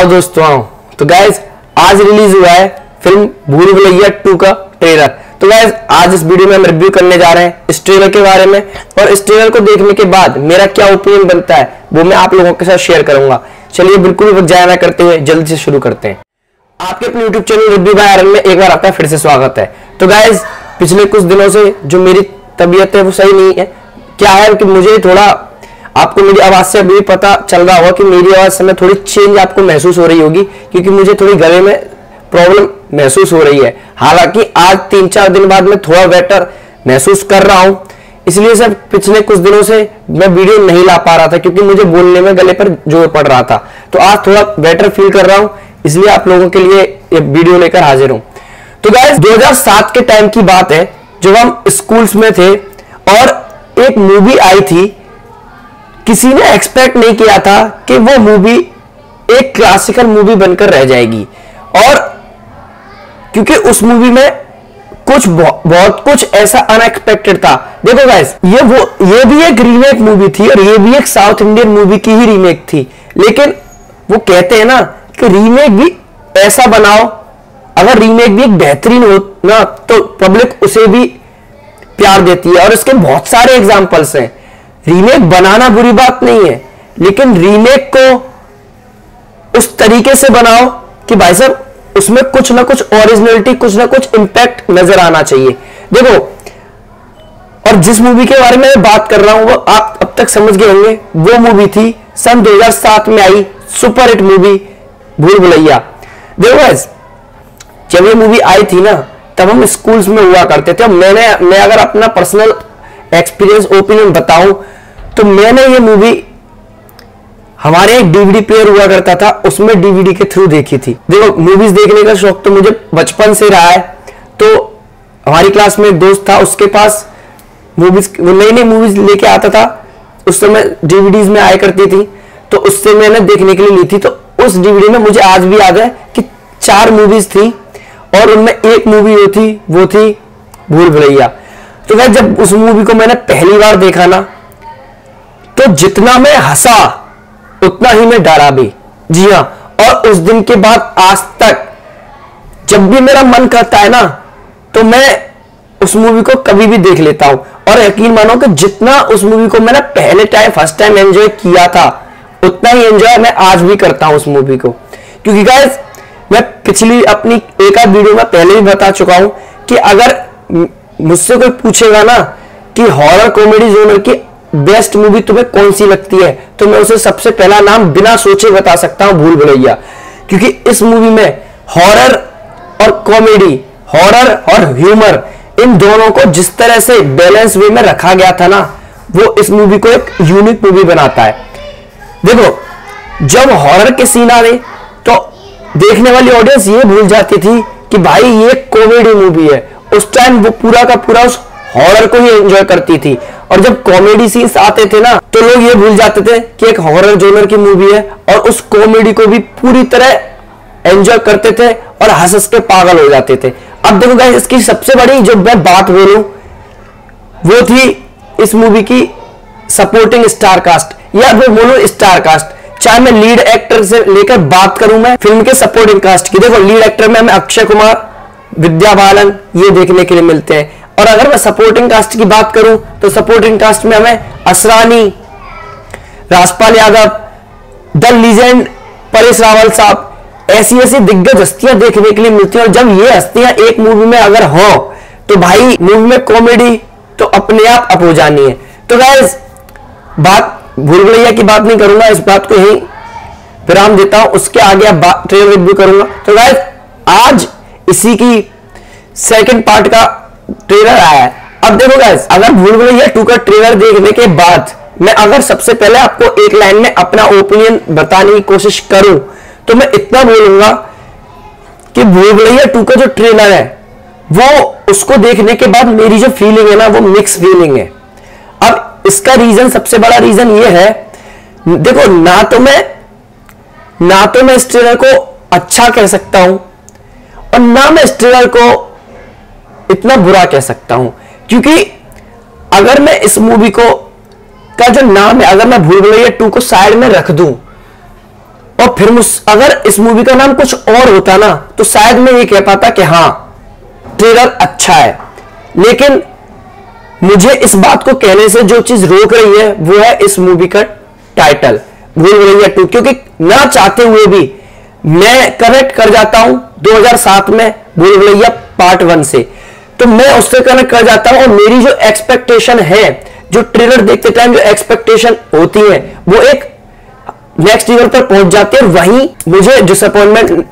दोस्तों आओ। तो गाइज आज रिलीज हुआ है फिल्म भूल भुलैया 2 का ट्रेलर। तो गाइज आज इस वीडियो में हम रिव्यू करने जा रहे हैं इस ट्रेलर के बारे में, और इस ट्रेलर को देखने के बाद मेरा क्या ओपिनियन बनता है वो मैं आप लोगों के साथ शेयर करूंगा। चलिए बिल्कुल वक्त जाया ना करते हुए जल्दी से शुरू करते हैं। आपके अपने यूट्यूब चैनल रिव्यू बाय आरन में एक बार आपका फिर से स्वागत है। तो गाइज पिछले कुछ दिनों से जो मेरी तबीयत है वो सही नहीं है। क्या है कि मुझे थोड़ा, आपको मेरी आवाज से अभी पता चल रहा होगा कि मेरी आवाज से थोड़ी चेंज आपको महसूस हो रही होगी, क्योंकि मुझे थोड़ी गले में प्रॉब्लम महसूस हो रही है। हालांकि आज 3-4 दिन बाद मैं थोड़ा बेटर महसूस कर रहा हूं, इसलिए सर पिछले कुछ दिनों से मैं वीडियो नहीं ला पा रहा था क्योंकि मुझे बोलने में गले पर जोर पड़ रहा था। तो आज थोड़ा बेटर फील कर रहा हूं, इसलिए आप लोगों के लिए ये वीडियो लेकर हाजिर हूं। तो गाइस 2007 के टाइम की बात है जब हम स्कूल्स में थे और एक मूवी आई थी। किसी ने एक्सपेक्ट नहीं किया था कि वो मूवी एक क्लासिकल मूवी बनकर रह जाएगी, और क्योंकि उस मूवी में कुछ बहुत कुछ ऐसा अनएक्सपेक्टेड था। देखो गाइस ये भी एक रीमेक मूवी थी और ये भी एक साउथ इंडियन मूवी की ही रीमेक थी, लेकिन वो कहते हैं ना कि रीमेक भी ऐसा बनाओ, अगर रीमेक भी एक बेहतरीन हो ना तो पब्लिक उसे भी प्यार देती है। और इसके बहुत सारे एग्जांपल्स हैं। रीमेक बनाना बुरी बात नहीं है, लेकिन रीमेक को उस तरीके से बनाओ कि भाई साहब उसमें कुछ ना कुछ ओरिजिनलिटी, कुछ ना कुछ इंपैक्ट नजर आना चाहिए। देखो, और जिस मूवी के बारे में मैं बात कर रहा हूं वो आप अब तक समझ गए होंगे। वो मूवी थी सन 2007 में आई सुपर हिट मूवी भूल भुलैया। देखो गाइस, जब ये मूवी आई थी ना तब हम स्कूल्स में हुआ करते थे। मैं अगर अपना पर्सनल एक्सपीरियंस ओपिनियन बताऊं तो मैंने ये मूवी, हमारे एक डीवीडी प्लेयर हुआ करता था, उसमें डीवीडी के थ्रू देखी थी। देखो मूवीज देखने का शौक तो मुझे बचपन से रहा है। तो हमारी क्लास में एक दोस्त था, उसके पास मूवीज, वो नई नई मूवीज लेके आता था, उस समय डीवीडीज में आया करती थी, तो उससे मैंने देखने के लिए ली थी। तो उस डीवीडी में मुझे आज भी याद है कि 4 मूवीज थी और उनमें एक मूवी वो थी भूल भुलैया। तो भाई जब उस मूवी को मैंने पहली बार देखा ना तो जितना मैं हंसा उतना ही मैं डरा भी। जी हाँ, और उस दिन के बाद आज तक जब भी मेरा मन करता है ना तो मैं उस मूवी को कभी भी देख लेता हूं। और यकीन मानो कि जितना उस मूवी को मैंने फर्स्ट टाइम एंजॉय किया था उतना ही एंजॉय मैं आज भी करता हूं उस मूवी को। क्योंकि गाइस मैं पिछली अपनी एक आध वीडियो में पहले भी बता चुका हूं कि अगर मुझसे कोई पूछेगा ना कि हॉरर कॉमेडी जोनर की बेस्ट मूवी तुम्हें कौन सी लगती है, तो मैं उसे सबसे पहला नाम बिना सोचे बता सकता हूं भूल भुलैया। क्योंकि इस मूवी में हॉरर और कॉमेडी, हॉरर और ह्यूमर, इन दोनों को जिस तरह से बैलेंस वे में रखा गया था ना, वो इस मूवी को एक यूनिक मूवी बनाता है। देखो जब हॉरर के सीन आ गए तो देखने वाली ऑडियंस ये भूल जाती थी कि भाई ये कॉमेडी मूवी है। उस टाइम वो पूरा का पूरा उस हॉरर को ही एंजॉय करती थी, और जब कॉमेडी सीन्स आते थे ना तो लोग ये भूल जाते थे कि एक हॉरर जोनर की मूवी है, और उस कॉमेडी को भी पूरी तरह एंजॉय करते थे और हंस के पागल हो जाते थे। अब देखो गाइस, इसकी सबसे बड़ी जो मैं बात बोलूं वो थी इस मूवी की सपोर्टिंग स्टार कास्ट, या मैं बोलूं स्टार कास्ट। चाहे मैं लीड एक्टर से लेकर बात करूं मैं फिल्म के सपोर्टिंग कास्ट की, देखो लीड एक्टर में हमें अक्षय कुमार, विद्या बालन ये देखने के लिए मिलते हैं। और अगर मैं सपोर्टिंग कास्ट की बात करूं तो सपोर्टिंग कास्ट में हमें असरानी, राजपाल यादव, द लीजेंड परेश रावल साहब, ऐसी ऐसी दिग्गज हस्तियां देखने के लिए मिलती हैं। और जब ये हस्तियां एक मूवी में अगर हो तो भाई मूवी में कॉमेडी तो अपने आप अप हो जानी है। तो गाइस बात भूल भुलैया की बात नहीं करूंगा, इस बात को यही विराम देता हूं, उसके आगे अब ट्रेलर रिव्यू करूंगा। तो गाइस आज इसी की सेकंड पार्ट का ट्रेलर आया है। अब देखो गाइस, अगर भूल भुलैया 2 का ट्रेलर देखने के बाद मैं अगर सबसे पहले आपको एक लाइन में अपना ओपिनियन बताने की कोशिश करूं तो मैं इतना बोलूंगा कि भूल भुलैया 2 का जो ट्रेलर है वो, उसको देखने के बाद मेरी जो फीलिंग है ना वो मिक्स फीलिंग है। अब इसका रीजन, सबसे बड़ा रीजन ये है, देखो ना तो मैं इस ट्रेलर को अच्छा कह सकता हूं और ना मैं इस ट्रेलर को इतना बुरा कह सकता हूं। क्योंकि अगर मैं इस मूवी को का जो नाम है, अगर मैं भूल भुलैया 2 को साइड में रख दूं और फिर अगर इस मूवी का नाम कुछ और होता ना तो शायद मैं ये कह पाता कि हाँ ट्रेलर अच्छा है। लेकिन मुझे इस बात को कहने से जो चीज रोक रही है वो है इस मूवी का टाइटल भूल भुलैया 2, क्योंकि ना चाहते हुए भी मैं कनेक्ट कर जाता हूं 2007 में भूल भुलैया पार्ट 1 से, तो मैं उससे कनेक्ट कर जाता हूं और मेरी जो एक्सपेक्टेशन है, जो ट्रेलर देखते टाइम जो एक्सपेक्टेशन होती है वो एक नेक्स्ट लेवल पर पहुंच जाती है, वहीं मुझे डिसअपॉइंटमेंट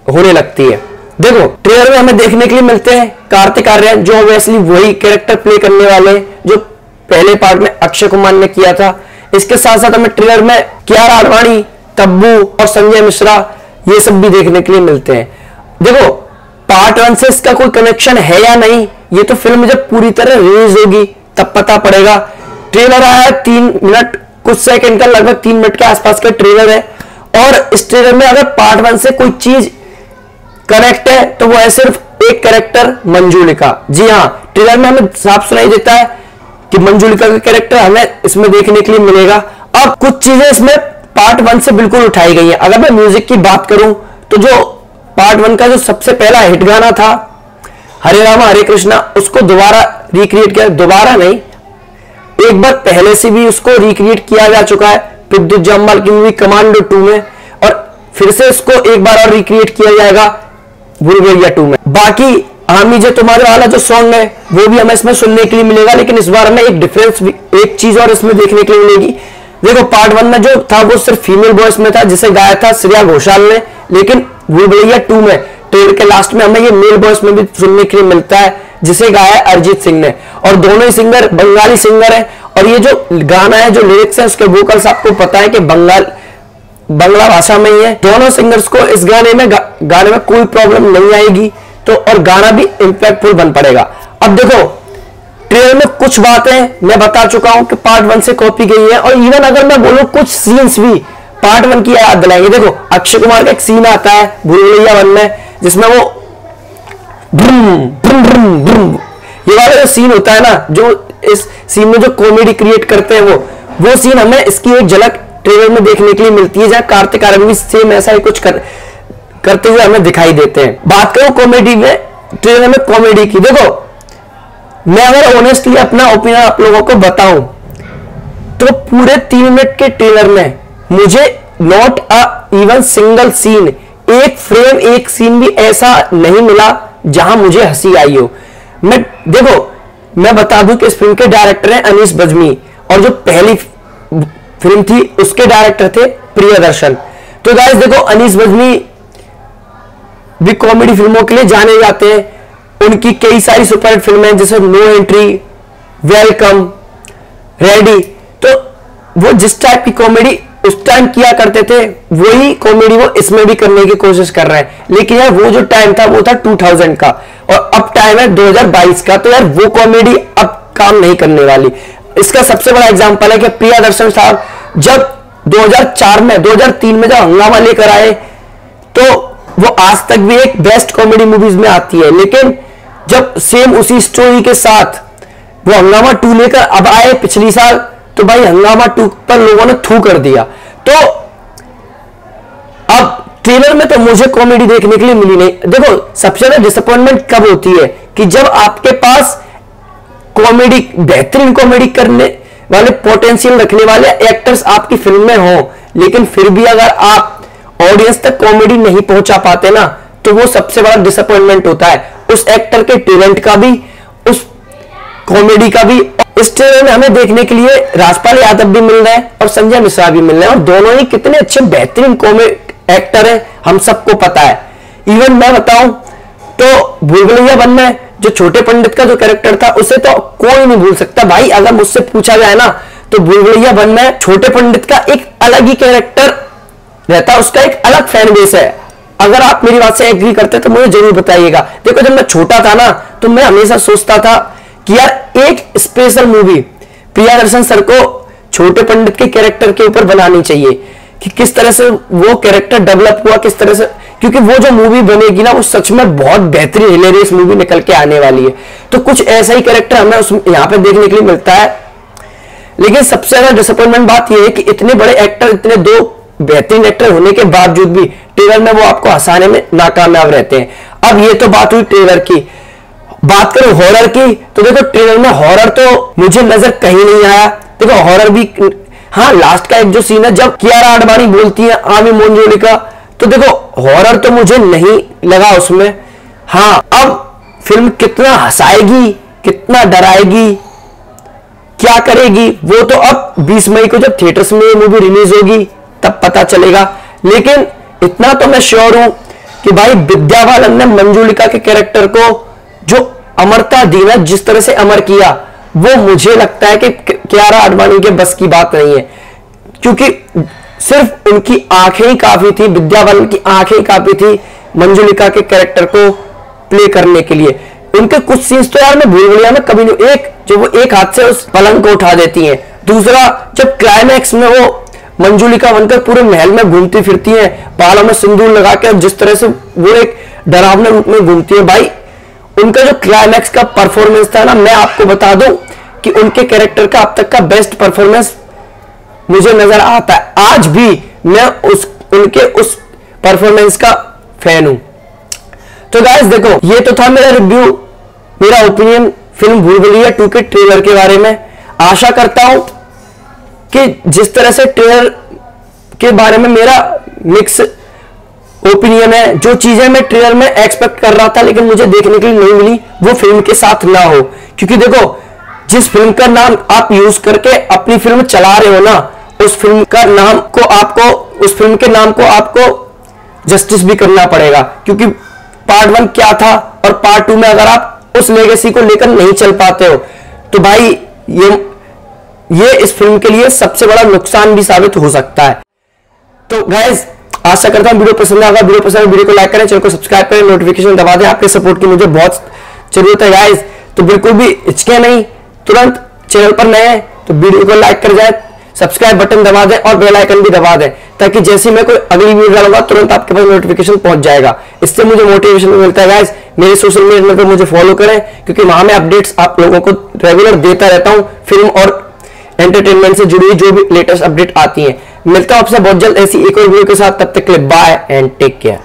होने लगती है। देखो ट्रेलर में हमें देखने के लिए मिलते हैं कार्तिक आर्यन, जो ऑब्वियसली वही कैरेक्टर प्ले करने वाले जो पहले पार्ट में अक्षय कुमार ने किया था। इसके साथ साथ हमें ट्रेलर में कियारा आडवाणी, तब्बू और संजय मिश्रा ये सब भी देखने के लिए मिलते हैं। देखो पार्ट 1 से इसका कोई कनेक्शन है या नहीं, ये तो फिल्म जब पूरी तरह रिलीज होगी तब पता पड़ेगा। ट्रेलर आया 3 मिनट कुछ सेकंड का, लगभग 3 मिनट के आसपास का ट्रेलर है, और इस ट्रेलर में अगर पार्ट 1 से कोई चीज कनेक्ट है तो वो है सिर्फ एक कैरेक्टर मंजुलिका। जी हाँ, ट्रेलर में हमें साफ सुनाई देता है कि मंजुलिका का कैरेक्टर हमें इसमें देखने के लिए मिलेगा। अब कुछ चीजें इसमें पार्ट 1 से बिल्कुल उठाई गई हैं। अगर मैं म्यूजिक की बात करूं तो जो पार्ट 1 का जो सबसे पहला हिट गाना था हरे रामा हरे कृष्णा, उसको दोबारा रिक्रिएट किया, दोबारा नहीं एक बार पहले से भी उसको रिक्रिएट किया जा चुका है विद्युत जामवाल की मूवी कमांडो 2 में, और फिर से इसको एक बार और रिक्रिएट किया जाएगा भूल भुलैया 2 में। बाकी हामी जे तुम्हारे वाला जो सॉन्ग है वो भी हमें इसमें सुनने के लिए मिलेगा, लेकिन इस बार हमें एक डिफरेंस, एक चीज और इसमें देखने के लिए मिलेगी। देखो पार्ट 1 में जो था वो सिर्फ फीमेल वॉइस में था जिसे गाया था श्रेया घोषाल ने, लेकिन भूल भुलैया 2 में ट्रेलर के लास्ट में हमें ये मेल वॉइस में भी सुनने के लिए मिलता है जिसे गाया है अरिजीत सिंह ने, और दोनों ही सिंगर बंगाली सिंगर है। और ये जो गाना है, जो लिरिक्स है, उसके वोकल्स आपको पता है कि बंगला भाषा में ही है। दोनों सिंगर्स को इस गाने में कोई प्रॉब्लम नहीं आएगी, तो और गाना भी इंपैक्टफुल बन पड़ेगा। अब देखो ट्रेलर में कुछ बातें मैं बता चुका हूं कि पार्ट 1 से कॉपी गई है, और इवन अगर मैं बोलूं कुछ सीन्स भी पार्ट 1 की याद दिलाएंगे। देखो अक्षय कुमार का एक सीन आता है भूल भुलैया 1 में जिसमें वो ब्रूम ब्रूम ब्रूम ब्रूम, ये वाला जो सीन होता है ना, जो इस सीन में जो कॉमेडी क्रिएट करते हैं वो सीन हमें इसकी एक झलक ट्रेलर में देखने के लिए मिलती है, जहां कार्तिक आर्यन भी सेम ऐसा ही कुछ करते हुए हमें दिखाई देते हैं। बात करूं कॉमेडी में, ट्रेलर में कॉमेडी की, देखो मैं अगर ऑनेस्टली अपना ओपिनियन आप लोगों को बताऊं तो पूरे 3 मिनट के ट्रेलर में मुझे not a even single scene, एक फ्रेम एक सीन भी ऐसा नहीं मिला जहां मुझे हंसी आई हो। मैं बता दूं कि इस फिल्म के डायरेक्टर हैं अनीस बज्मी, और जो पहली फिल्म थी उसके डायरेक्टर थे प्रियदर्शन। तो गाइस देखो अनीस बज्मी भी कॉमेडी फिल्मों के लिए जाने जाते हैं, उनकी कई सारी सुपरहिट फिल्में हैं जैसे नो एंट्री, वेलकम, रेडी। तो वो जिस टाइप की कॉमेडी उस टाइम किया करते थे वही कॉमेडी वो इसमें भी करने की कोशिश कर रहे हैं, लेकिन यार वो जो टाइम था वो था 2000 का और अब टाइम है 2022 का, तो यार वो कॉमेडी अब काम नहीं करने वाली। इसका सबसे बड़ा एग्जांपल है कि प्रियदर्शन साहब जब 2004 में 2003 में जब हंगामा लेकर आए तो वो आज तक भी एक बेस्ट कॉमेडी मूवीज में आती है, लेकिन जब सेम उसी स्टोरी के साथ वो हंगामा 2 लेकर अब आए पिछली साल, तो भाई हंगामा 2 पर लोगों ने थू कर दिया। तो अब ट्रेलर में तो मुझे कॉमेडी देखने के लिए मिली नहीं। देखो सबसे ज्यादा डिसअपॉइंटमेंट कब होती है कि जब आपके पास कॉमेडी, बेहतरीन कॉमेडी करने वाले, पोटेंशियल रखने वाले एक्टर्स आपकी फिल्म में हो, लेकिन फिर भी अगर आप ऑडियंस तक कॉमेडी नहीं पहुंचा पाते ना, तो वो सबसे बड़ा डिसअपॉइंटमेंट होता है उस एक्टर के टैलेंट का भी, उस कॉमेडी का भी। इस ट्रेलर में हमें देखने के लिए राजपाल यादव भी मिल रहे हैं और संजय मिश्रा भी मिल रहे हैं, और दोनों ही कितने अच्छे बेहतरीन कॉमेडी एक्टर हैं हम सबको पता है। इवन मैं बताऊं तो भूल भुलैया 1 में जो छोटे पंडित का जो कैरेक्टर था उसे तो कोई नहीं भूल सकता भाई। अगर मुझसे पूछा जाए ना तो भूल भुलैया 1 में छोटे पंडित का एक अलग ही कैरेक्टर रहता, उसका एक अलग फैन बेस है। अगर आप मेरी बात से एग्री करते हैं तो मुझे जरूर बताइएगा। देखो जब मैं छोटा था ना तो मैं हमेशा सोचता था कि यार एक स्पेशल मूवी प्रियदर्शन सर को छोटे पंडित के कैरेक्टर के ऊपर बनानी चाहिए कि किस तरह से वो कैरेक्टर डेवलप हुआ, किस तरह से, क्योंकि वो जो मूवी बनेगी ना वो सच में बहुत बेहतरीन हिलेरियस मूवी निकल के आने वाली है। तो कुछ ऐसा ही कैरेक्टर हमें यहाँ पे देखने के लिए मिलता है। लेकिन सबसे ज्यादा डिसअपॉइंटमेंट बात यह है कि इतने बड़े एक्टर, इतने दो बेहतरीन एक्टर होने के बावजूद भी ट्रेलर में वो आपको हंसाने में नाकामयाब रहते हैं। अब ये तो बात हुई ट्रेलर की। बात करो हॉरर की, तो देखो ट्रेलर में हॉरर तो मुझे नजर कहीं नहीं आया। देखो हॉरर भी, हाँ लास्ट का एक जो सीन है जब कियारा आडवाणी बोलती है आमी मोंजोलिका, तो देखो हॉरर तो मुझे नहीं लगा उसमें। हाँ अब फिल्म कितना हंसाएगी, कितना डराएगी, क्या करेगी, वो तो अब 20 मई को जब थिएटर्स में मूवी रिलीज होगी तब पता चलेगा। लेकिन इतना तो मैं श्योर हूं कि भाई विद्या बालन ने मंजुलिका के कैरेक्टर को जो अमरता दी ना, जिस तरह से अमर किया, वो मुझे लगता है कि कियारा आडवाणी के बस की बात नहीं है। क्योंकि सिर्फ उनकी आंखें ही काफी थी, विद्या बालन की आंखें ही काफी थी मंजुलिका के कैरेक्टर को प्ले करने के लिए। उनके कुछ सीन्स तो यार मैं भूल गया, मैं कभी नहीं, एक जो वो एक हाथ से उस पलंग को उठा देती हैं, दूसरा जब क्लाइमैक्स में वो मंजुलिका बनकर पूरे महल में घूमती फिरती हैं बालों में सिंदूर लगा के, जिस तरह से वो एक डरावने रूप में घूमती है, भाई उनका जो क्लाइमैक्स का परफॉर्मेंस था ना, मैं आपको बता दूं कि उनके कैरेक्टर का अब तक का बेस्ट परफॉर्मेंस मुझे नजर आता है। आज भी मैं उनके उस परफॉर्मेंस का फैन हूं। तो गाइस देखो, ये तो था मेरा रिव्यू, मेरा ओपिनियन फिल्म भूल भुलैया 2 के ट्रेलर के बारे में। आशा करता हूं कि जिस तरह से ट्रेलर के बारे में मेरा मिक्स ओपिनियन है, जो चीजें मैं ट्रेलर में एक्सपेक्ट कर रहा था लेकिन मुझे देखने के लिए नहीं मिली, वो फिल्म के साथ ना हो। क्योंकि देखो, जिस फिल्म का नाम आप यूज करके अपनी फिल्म चला रहे हो ना, उस फिल्म का नाम को आपको, उस फिल्म के नाम को आपको जस्टिस भी करना पड़ेगा। क्योंकि पार्ट 1 क्या था और पार्ट 2 में अगर आप उस लेगेसी को लेकर नहीं चल पाते हो तो भाई ये इस फिल्म के लिए सबसे बड़ा नुकसान भी साबित हो सकता है। तो गाइस आशा करता हूं वीडियो पसंद आएगा। वीडियो पसंद वीडियो को लाइक करें, चैनल को सब्सक्राइब करें, नोटिफिकेशन दबा दें। आपके सपोर्ट की मुझे बहुत जरूरत है गाइस। तो बिल्कुल भी हिचके नहीं, तुरंत चैनल पर नए हैं तो वीडियो को लाइक कर जाए, सब्सक्राइब बटन दबा दें और बेल आइकन भी दबा दें, ताकि जैसे मैं कोई अगली वीडियो डालूंगा तुरंत आपके पास नोटिफिकेशन पहुंच जाएगा। इससे मुझे मोटिवेशन मिलता है गाइस। मेरे सोशल मीडिया पर मुझे फॉलो करें, क्योंकि वहां मैं अपडेट्स आप लोगों को रेगुलर देता रहता हूं, फिल्म और एंटरटेनमेंट से जुड़ी जो भी लेटेस्ट अपडेट आती है। मिलता हूं आपसे बहुत जल्द ऐसी एक और वीडियो के साथ, तब तक के लिए बाय एंड टेक केयर।